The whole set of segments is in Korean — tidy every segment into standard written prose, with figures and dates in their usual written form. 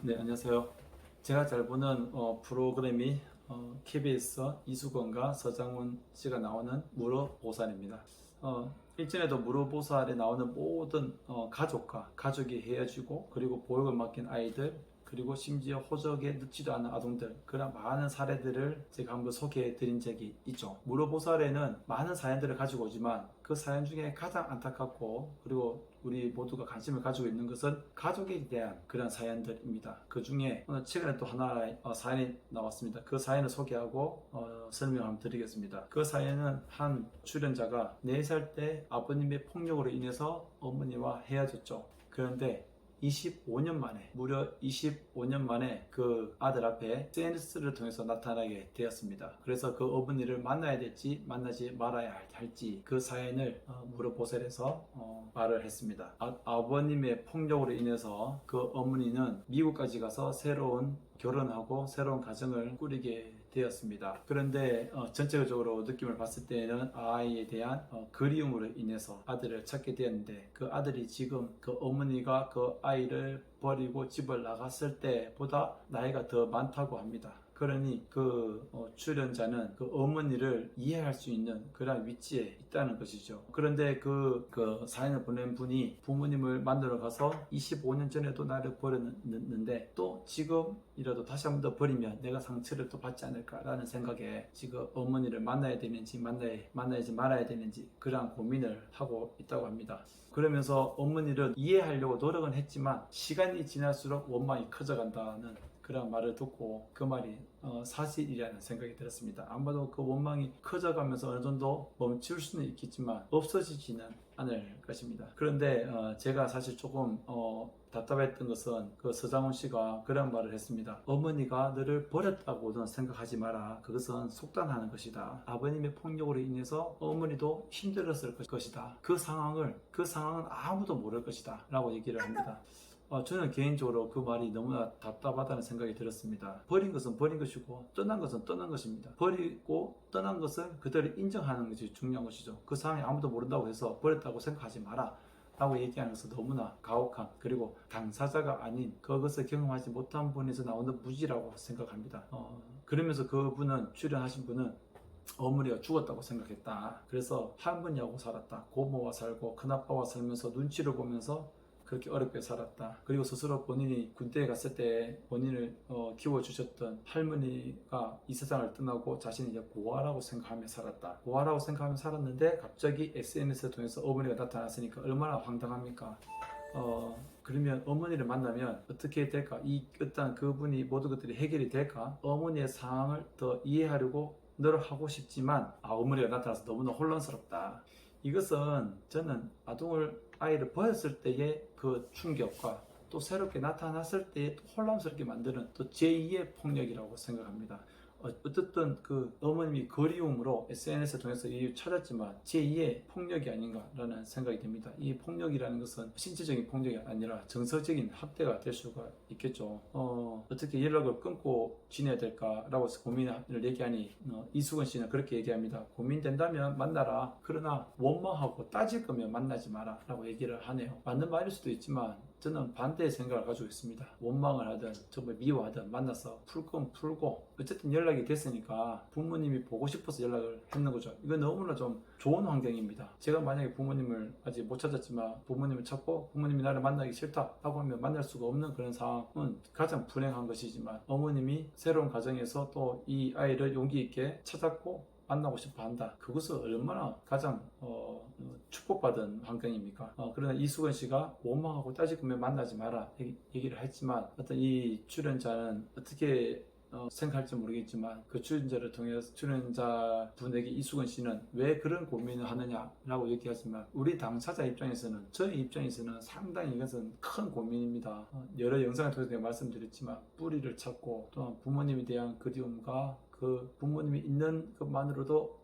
네, 안녕하세요. 제가 잘 보는 프로그램이 KBS 이수건과 서장훈 씨가 나오는 무료보살입니다. 일전에도 무료보살에 나오는 모든 가족과 가족이 헤어지고 그리고 보육을 맡긴 아이들 그리고 심지어 호적에 늦지도 않은 아동들 그런 많은 사례들을 제가 한번 소개해 드린 적이 있죠. 무료보살에는 많은 사연들을 가지고 오지만 그 사연 중에 가장 안타깝고 그리고 우리 모두가 관심을 가지고 있는 것은 가족에 대한 그런 사연들입니다. 그 중에 최근에 또 하나의 사연이 나왔습니다. 그 사연을 소개하고 설명을 한번 드리겠습니다. 그 사연은 한 출연자가 4살 때 아버님의 폭력으로 인해서 어머니와 헤어졌죠. 그런데 25년 만에, 무려 25년 만에 그 아들 앞에 SNS를 통해서 나타나게 되었습니다. 그래서 그 어머니를 만나야 될지 만나지 말아야 할지 그 사연을 물어보살에서 말을 했습니다. 아버님의 폭력으로 인해서 그 어머니는 미국까지 가서 새로운 결혼하고 새로운 가정을 꾸리게 되었습니다. 그런데 전체적으로 느낌을 봤을 때는 아이에 대한 그리움으로 인해서 아들을 찾게 되었는데 그 아들이 지금 그 어머니가 그 아이를 버리고 집을 나갔을 때보다 나이가 더 많다고 합니다. 그러니 그 출연자는 그 어머니를 이해할 수 있는 그런 위치에 있다는 것이죠. 그런데 그 사연을 보낸 분이 부모님을 만나러 가서 25년 전에도 나를 버렸는데 또 지금이라도 다시 한 번 더 버리면 내가 상처를 또 받지 않을까라는 생각에 지금 어머니를 만나야 되는지 만나야지 말아야 되는지 그러한 고민을 하고 있다고 합니다. 그러면서 어머니를 이해하려고 노력은 했지만 시간이 지날수록 원망이 커져간다는 그런 말을 듣고 그 말이 사실이라는 생각이 들었습니다. 아마도 그 원망이 커져가면서 어느 정도 멈출 수는 있겠지만 없어지지는 않을 것입니다. 그런데 제가 사실 조금 답답했던 것은 그 서장훈 씨가 그런 말을 했습니다. 어머니가 너를 버렸다고는 생각하지 마라. 그것은 속단하는 것이다. 아버님의 폭력으로 인해서 어머니도 힘들었을 것이다. 그 상황은 아무도 모를 것이다. 라고 얘기를 합니다. 저는 개인적으로 그 말이 너무나 답답하다는 생각이 들었습니다. 버린 것은 버린 것이고 떠난 것은 떠난 것입니다. 버리고 떠난 것을 그대로 인정하는 것이 중요한 것이죠. 그 상황에 아무도 모른다고 해서 버렸다고 생각하지 마라 라고 얘기하는 것은 너무나 가혹한 그리고 당사자가 아닌 그것을 경험하지 못한 분에서 나오는 무지라고 생각합니다. 그러면서 그분은 출연하신 분은 어머니가 죽었다고 생각했다. 그래서 할머니하고 살았다. 고모와 살고 큰아빠와 살면서 눈치를 보면서 그렇게 어렵게 살았다. 그리고 스스로 본인이 군대에 갔을 때 본인을 키워주셨던 할머니가 이 세상을 떠나고 자신이 이제 고아라고 생각하며 살았다. 고아라고 생각하며 살았는데 갑자기 SNS를 통해서 어머니가 나타났으니까 얼마나 황당합니까? 그러면 어머니를 만나면 어떻게 될까? 이 어떤 그분이 모든 것들이 해결이 될까? 어머니의 상황을 더 이해하려고 노력하고 싶지만 어머니가 나타나서 너무나 혼란스럽다. 이것은 저는 아이를 버렸을 때의 그 충격과 또 새롭게 나타났을 때의 혼란스럽게 만드는 또 제2의 폭력이라고 생각합니다. 어쨌든 그 어머님이 그리움으로 SNS를 통해서 찾았지만 제2의 폭력이 아닌가라는 생각이 듭니다. 이 폭력이라는 것은 신체적인 폭력이 아니라 정서적인 학대가 될 수가 있겠죠. 어떻게 연락을 끊고 지내야 될까라고 고민을 얘기하니 이수건 씨는 그렇게 얘기합니다. 고민된다면 만나라. 그러나 원망하고 따질 거면 만나지 마라 라고 얘기를 하네요. 맞는 말일 수도 있지만 저는 반대의 생각을 가지고 있습니다. 원망을 하든 정말 미워하든 만나서 풀 건 풀고 어쨌든 연락이 됐으니까 부모님이 보고 싶어서 연락을 했는 거죠. 이건 너무나 좀 좋은 환경입니다. 제가 만약에 부모님을 아직 못 찾았지만 부모님을 찾고 부모님이 나를 만나기 싫다라고 하면 만날 수가 없는 그런 상황은 가장 불행한 것이지만 어머님이 새로운 가정에서 또 이 아이를 용기 있게 찾았고 만나고 싶어 한다. 그것은 얼마나 가장 축복받은 환경입니까? 그러나 이수건 씨가 원망하고 따질 거면 만나지 마라 얘기를 했지만 어떤 이 출연자는 어떻게 생각할지 모르겠지만 그 출연자 분에게 이수건 씨는 왜 그런 고민을 하느냐라고 얘기하지만 우리 당사자 입장에서는 저의 입장에서는 상당히 이것은 큰 고민입니다. 여러 영상을 통해서 내가 말씀드렸지만 뿌리를 찾고 또한 부모님에 대한 그리움과 그 부모님이 있는 것만으로도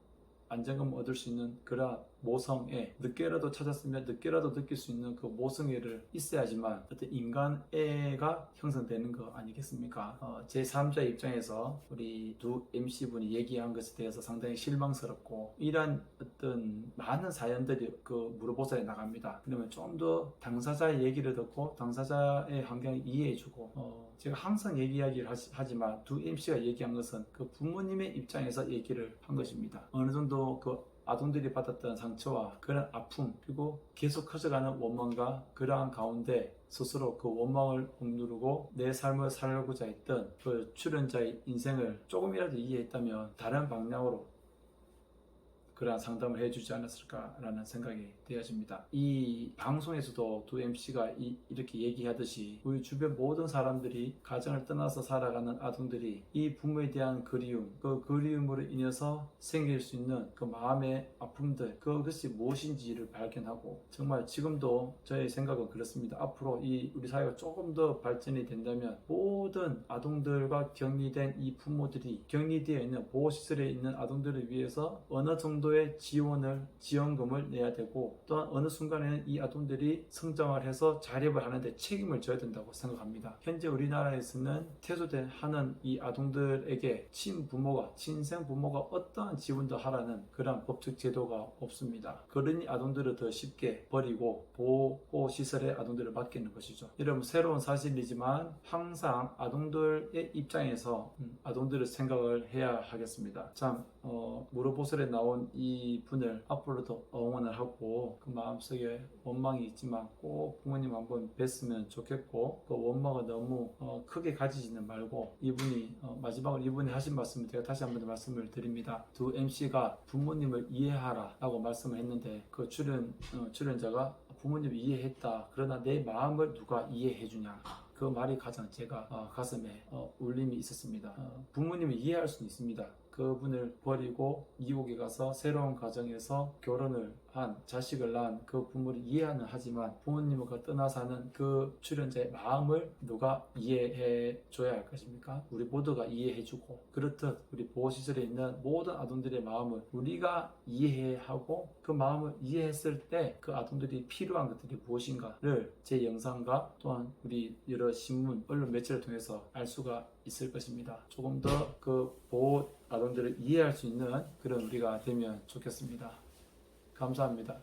안정감을 얻을 수 있는 그런 모성애, 늦게라도 찾았으면 늦게라도 느낄 수 있는 그 모성애를 있어야지만 어떤 인간애가 형성되는 거 아니겠습니까? 제3자의 입장에서 우리 두 MC분이 얘기한 것에 대해서 상당히 실망스럽고, 이러한 어떤 많은 사연들이 그 무료보살에 나갑니다. 그러면 좀 더 당사자의 얘기를 듣고 당사자의 환경을 이해해주고, 제가 항상 얘기하기를 하지만 두 MC가 얘기한 것은 그 부모님의 입장에서 얘기를 한 것입니다. 어느 정도 그 아동들이 받았던 상처와 그런 아픔, 그리고 계속 커져가는 원망과 그러한 가운데 스스로 그 원망을 억누르고 내 삶을 살고자 했던 그 출연자의 인생을 조금이라도 이해했다면 다른 방향으로 그러한 상담을 해주지 않았을까라는 생각이 되어집니다. 이 방송에서도 두 MC가 이렇게 얘기하듯이 우리 주변 모든 사람들이 가정을 떠나서 살아가는 아동들이 이 부모에 대한 그리움, 그 그리움으로 인해서 생길 수 있는 그 마음의 아픔들, 그것이 무엇인지를 발견하고, 정말 지금도 저의 생각은 그렇습니다. 앞으로 우리 사회가 조금 더 발전이 된다면 모든 아동들과 격리된 이 부모들이 격리되어 있는 보호시설에 있는 아동들을 위해서 어느 정도의 지원금을 내야 되고, 또한 어느 순간에는 이 아동들이 성장을 해서 자립을 하는데 책임을 져야 된다고 생각합니다. 현재 우리나라에서는 퇴소하는 이 아동들에게 친생 부모가 어떠한 지원도 하라는 그런 법적 제도가 없습니다. 그러니 아동들을 더 쉽게 버리고 보호시설에 아동들을 맡기는 것이죠. 여러분, 새로운 사실이지만 항상 아동들의 입장에서 아동들의 생각을 해야 하겠습니다. 참 무료보살에 나온 이 분을 앞으로도 응원을 하고, 그 마음속에 원망이 있지만 꼭 부모님 한번 뵀으면 좋겠고, 그 원망을 너무 크게 가지지는 말고, 마지막으로 이분이 하신 말씀을 제가 다시 한번 말씀을 드립니다. 두 MC가 부모님을 이해하라 라고 말씀을 했는데, 그 출연자가 부모님을 이해했다, 그러나 내 마음을 누가 이해해 주냐, 그 말이 가장 제가 가슴에 울림이 있었습니다. 부모님을 이해할 수는 있습니다. 그분을 버리고 미국에 가서 새로운 가정에서 결혼을 한, 자식을 낳은 그 부모를 이해는 하지만 부모님과 떠나 사는 그 출연자의 마음을 누가 이해해 줘야 할 것입니까? 우리 모두가 이해해 주고, 그렇듯 우리 보호시설에 있는 모든 아동들의 마음을 우리가 이해하고, 그 마음을 이해했을 때 그 아동들이 필요한 것들이 무엇인가를 제 영상과 또한 우리 여러 신문, 언론 매체를 통해서 알 수가 있을 것입니다. 조금 더 그 보호 아동들을 이해할 수 있는 그런 우리가 되면 좋겠습니다. 감사합니다.